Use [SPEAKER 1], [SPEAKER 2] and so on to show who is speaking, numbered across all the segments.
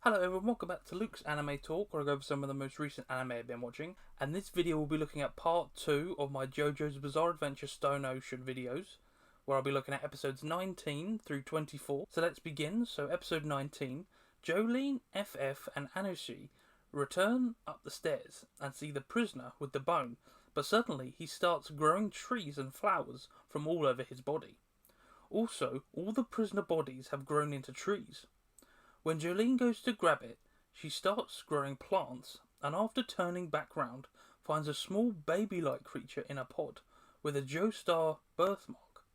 [SPEAKER 1] Hello everyone, welcome back to Luke's Anime Talk, where I go over some of the most recent anime I've been watching. And this video will be looking at part 2 of my JoJo's Bizarre Adventure Stone Ocean videos, where I'll be looking at episodes 19 through 24. So let's begin. So episode 19, Jolene, FF and Anushi return up the stairs and see the prisoner with the bone, but suddenly he starts growing trees and flowers from all over his body. Also, all the prisoner bodies have grown into trees. When Jolene goes to grab it, she starts growing plants, and after turning back round, finds a small baby-like creature in a pod, with a Joestar birthmark.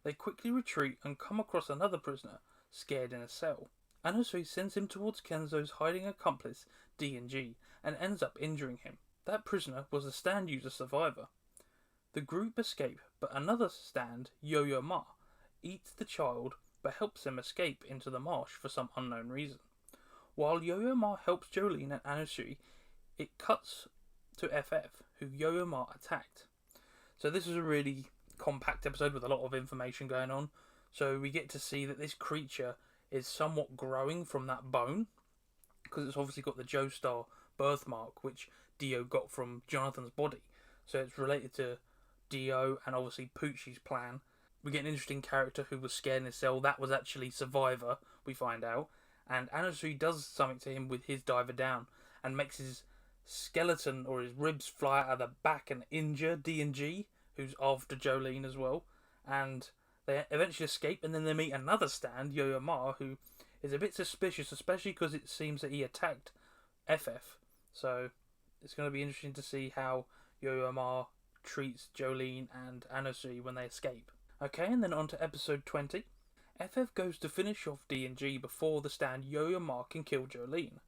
[SPEAKER 1] They quickly retreat and come across another prisoner, scared in a cell. Anusui sends him towards Kenzo's hiding accomplice, D&G, and ends up injuring him. That prisoner was a stand user survivor. The group escape, but another stand, Yo-Yo Ma, eats the child, but helps him escape into the marsh for some unknown reason. While Yo-Yo Ma helps Jolene and Anusui, it cuts to FF, who Yo-Yo Ma attacked. So this is a really compact episode with a lot of information going on. So we get to see that this creature is somewhat growing from that bone, because it's obviously got the Joestar birthmark, which Dio got from Jonathan's body. So it's related to Dio and obviously Poochie's plan. We get an interesting character who was scared in his cell. That was actually Survivor, we find out. And Anusui does something to him with his diver down and makes his skeleton or his ribs fly out of the back and injure D&G, who's after Jolene as well. And they eventually escape, and then they meet another stand, Yo-Yo Ma, who is a bit suspicious, especially because it seems that he attacked FF. So it's going to be interesting to see how Yo-Yo Ma treats Jolene and Anusui when they escape. Okay, and then on to episode 20. FF goes to finish off D&G before the stand Yo-Yo Ma can kill Jolene.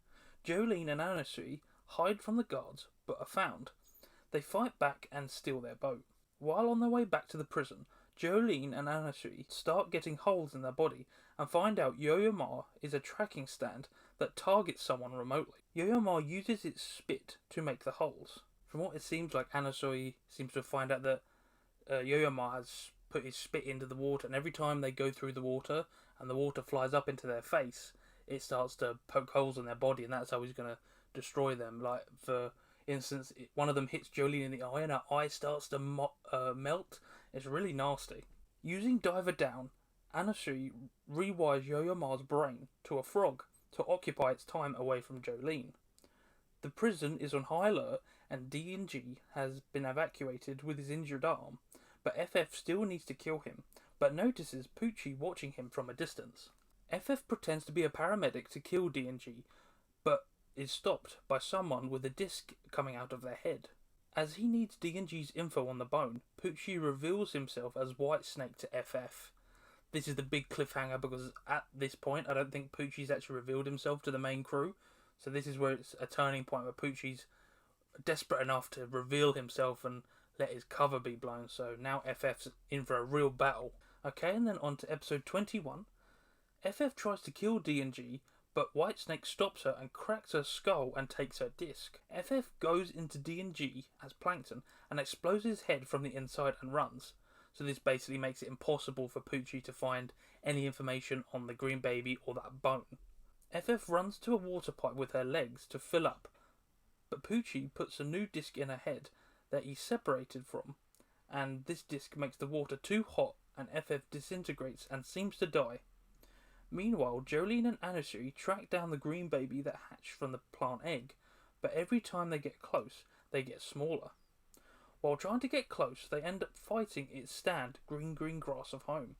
[SPEAKER 1] Jolene and Anusui hide from the guards, but are found. They fight back and steal their boat. While on their way back to the prison, Jolene and Anusui start getting holes in their body and find out Yo-Yo Ma is a tracking stand that targets someone remotely. Yo-Yo Ma uses its spit to make the holes. From what it seems like, Anusui seems to find out that Yo-Yo Ma has put his spit into the water, and every time they go through the water and the water flies up into their face, it starts to poke holes in their body, and that's how he's going to destroy them. Like, for instance, one of them hits Jolene in the eye and her eye starts to melt. It's really nasty. Using Diver Down, Anusui rewires Yo-Yo Ma's brain to a frog to occupy its time away from Jolene. The prison is on high alert, and D&G has been evacuated with his injured arm, but FF still needs to kill him, but notices Poochie watching him from a distance. FF pretends to be a paramedic to kill D&G, but is stopped by someone with a disc coming out of their head. As he needs D&G's info on the bone, Poochie reveals himself as Whitesnake to FF. This is the big cliffhanger, because at this point I don't think Poochie's actually revealed himself to the main crew, so this is where it's a turning point where Poochie's desperate enough to reveal himself and let his cover be blown, so now FF's in for a real battle. Okay, and then on to episode 21. FF tries to kill D&G, but Whitesnake stops her and cracks her skull and takes her disc. FF goes into D&G as Plankton and explodes his head from the inside and runs. So this basically makes it impossible for Poochie to find any information on the green baby or that bone. FF runs to a water pipe with her legs to fill up, but Poochie puts a new disc in her head that he's separated from, and this disc makes the water too hot and FF disintegrates and seems to die. Meanwhile, Jolene and Anusui track down the green baby that hatched from the plant egg, but every time they get close, they get smaller. While trying to get close, they end up fighting its stand, green grass of home,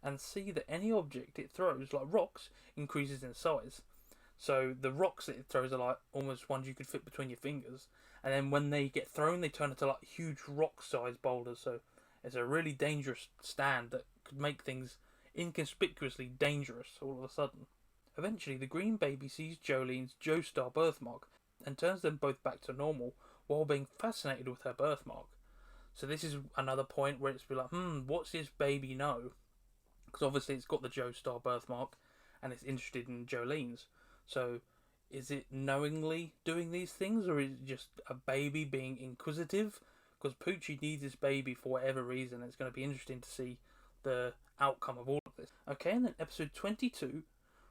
[SPEAKER 1] and see that any object it throws, like rocks, increases in size. So the rocks that it throws are like almost ones you could fit between your fingers, and then when they get thrown, they turn into like huge rock-sized boulders. So it's a really dangerous stand that could make things inconspicuously dangerous all of a sudden. Eventually, the green baby sees Jolene's Joestar birthmark and turns them both back to normal while being fascinated with her birthmark. So this is another point where it's be like, what's this baby know? Because obviously it's got the Joestar birthmark and it's interested in Jolene's. So is it knowingly doing these things, or is it just a baby being inquisitive? Because Poochie needs this baby for whatever reason. It's going to be interesting to see the outcome of all of this. Okay, and then episode 22,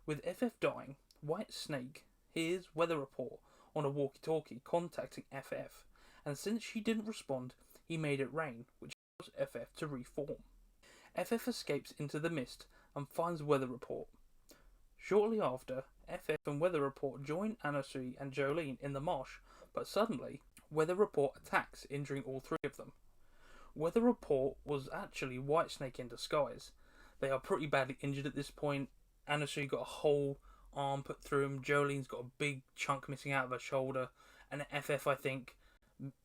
[SPEAKER 1] with FF dying, White Snake hears Weather Report on a walkie-talkie contacting FF, and since she didn't respond, he made it rain, which allows FF to reform. FF escapes into the mist and finds Weather Report. Shortly after, FF and Weather Report join Anasui and Jolene in the marsh, but suddenly, Weather Report attacks, injuring all three of them. Weather Report was actually Whitesnake in disguise. They are pretty badly injured at this point. Anasui got a whole arm put through him, Jolene's got a big chunk missing out of her shoulder, and FF, I think,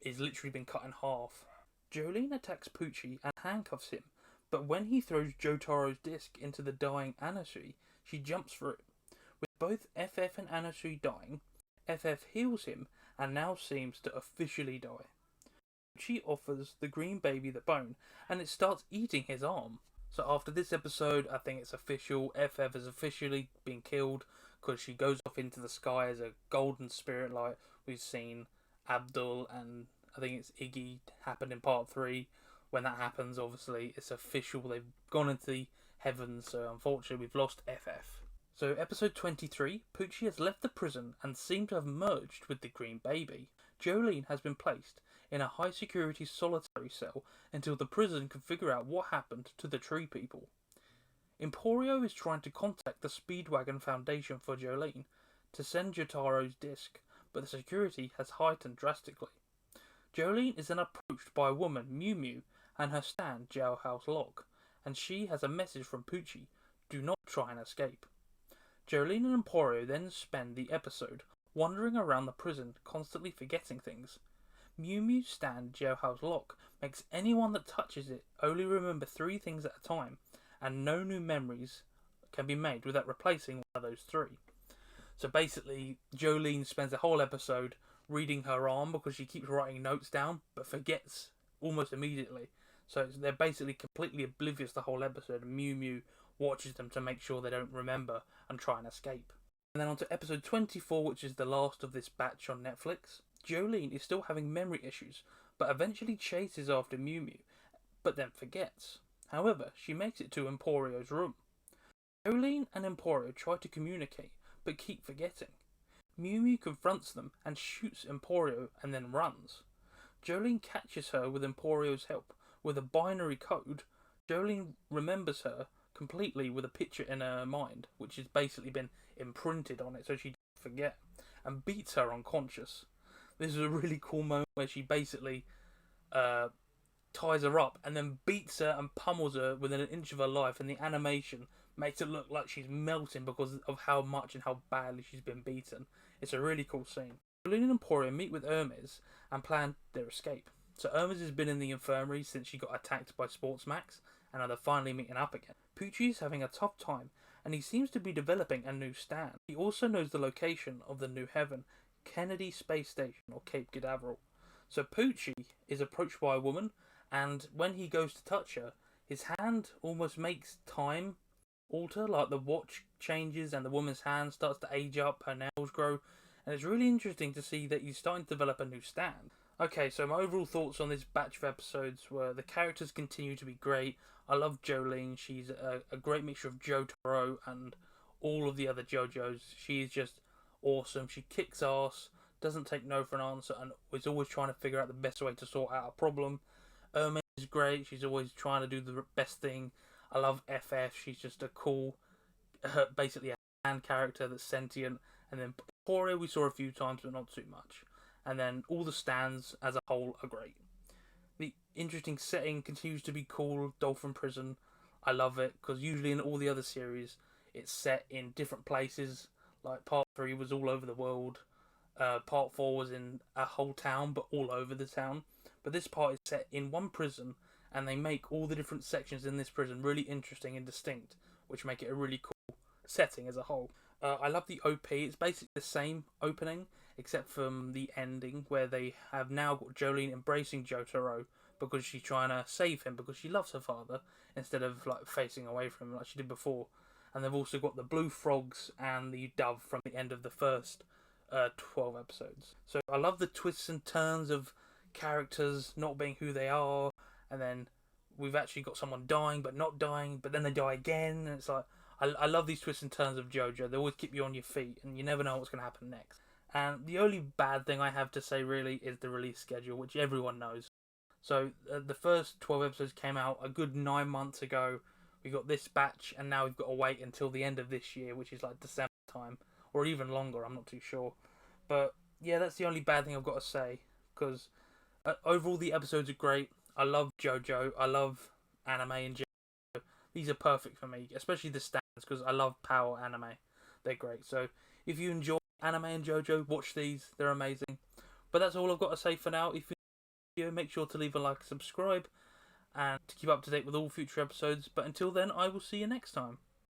[SPEAKER 1] is literally been cut in half. Jolene attacks Poochie and handcuffs him, but when he throws Jotaro's disc into the dying Anasui, she jumps for it. With both FF and Anasui dying, FF heals him and now seems to officially die. She offers the green baby the bone and it starts eating his arm. So after this episode, I think it's official. FF has officially been killed because she goes off into the sky as a golden spirit like we've seen Abdul and I think it's Iggy happened in part 3. When that happens, obviously, it's official. They've gone into the heavens, so unfortunately we've lost FF. So episode 23, Poochie has left the prison and seemed to have merged with the green baby. Jolene has been placed in a high security solitary cell until the prison can figure out what happened to the tree people. Emporio is trying to contact the Speedwagon Foundation for Jolene to send Jotaro's disc, but the security has heightened drastically. Jolene is then approached by a woman, Mew Mew, and her stand, Jailhouse Lock, and she has a message from Poochie: do not try and escape. Jolene and Emporio then spend the episode wandering around the prison, constantly forgetting things. Mew Mew's stand, Jailhouse Lock, makes anyone that touches it only remember 3 things at a time, and no new memories can be made without replacing one of those 3. So basically, Jolene spends the whole episode reading her arm because she keeps writing notes down, but forgets almost immediately. So they're basically completely oblivious the whole episode, and Mew Mew watches them to make sure they don't remember and try and escape. And then on to episode 24, which is the last of this batch on Netflix. Jolene is still having memory issues, but eventually chases after Mew Mew, but then forgets. However, she makes it to Emporio's room. Jolene and Emporio try to communicate, but keep forgetting. Mew Mew confronts them and shoots Emporio and then runs. Jolene catches her with Emporio's help. With a binary code, Jolene remembers her completely with a picture in her mind, which has basically been imprinted on it so she doesn't forget, and beats her unconscious. This is a really cool moment where she basically ties her up and then beats her and pummels her within an inch of her life, and the animation makes it look like she's melting because of how much and how badly she's been beaten. It's a really cool scene. Jolene and Emporio meet with Hermes and plan their escape. So Hermes has been in the infirmary since she got attacked by Sportsmax, and now they're finally meeting up again. Poochie is having a tough time, and he seems to be developing a new stand. He also knows the location of the new heaven, Kennedy Space Station, or Cape Canaveral. So Poochie is approached by a woman, and when he goes to touch her, his hand almost makes time alter, like the watch changes and the woman's hand starts to age up, her nails grow, and it's really interesting to see that he's starting to develop a new stand. Okay, so my overall thoughts on this batch of episodes were the characters continue to be great. I love Jolene. She's a great mixture of Jotaro and all of the other JoJo's. She is just awesome. She kicks ass, doesn't take no for an answer, and is always trying to figure out the best way to sort out a problem. Hermes is great. She's always trying to do the best thing. I love FF. She's just a cool, basically a man character that's sentient. And then Emporio we saw a few times, but not too much. And then all the stands as a whole are great. The interesting setting continues to be cool. Dolphin Prison, I love it because usually in all the other series it's set in different places. Like part 3 was all over the world. Part 4 was in a whole town, but all over the town. But this part is set in one prison, and they make all the different sections in this prison really interesting and distinct, which make it a really cool setting as a whole. I love the OP. It's basically the same opening, except from the ending, where they have now got Jolene embracing Jotaro because she's trying to save him because she loves her father, instead of like facing away from him like she did before. And they've also got the blue frogs and the dove from the end of the first 12 episodes. So I love the twists and turns of characters not being who they are, and then we've actually got someone dying but not dying, but then they die again, and it's like, I love these twists and turns of JoJo. They always keep you on your feet, and you never know what's going to happen next. And the only bad thing I have to say really is the release schedule, which everyone knows. So the first 12 episodes came out a good 9 months ago. We got this batch, and now we've got to wait until the end of this year, which is like December time, or even longer. I'm not too sure. But yeah, that's the only bad thing I've got to say. Because overall, the episodes are great. I love JoJo. I love anime in general. These are perfect for me, especially the stands, because I love power anime. They're great. So if you enjoy anime and JoJo, watch these. They're amazing. But that's all I've got to say for now. If you make sure to leave a like and subscribe, and to keep up to date with all future episodes. But until then, I will see you next time.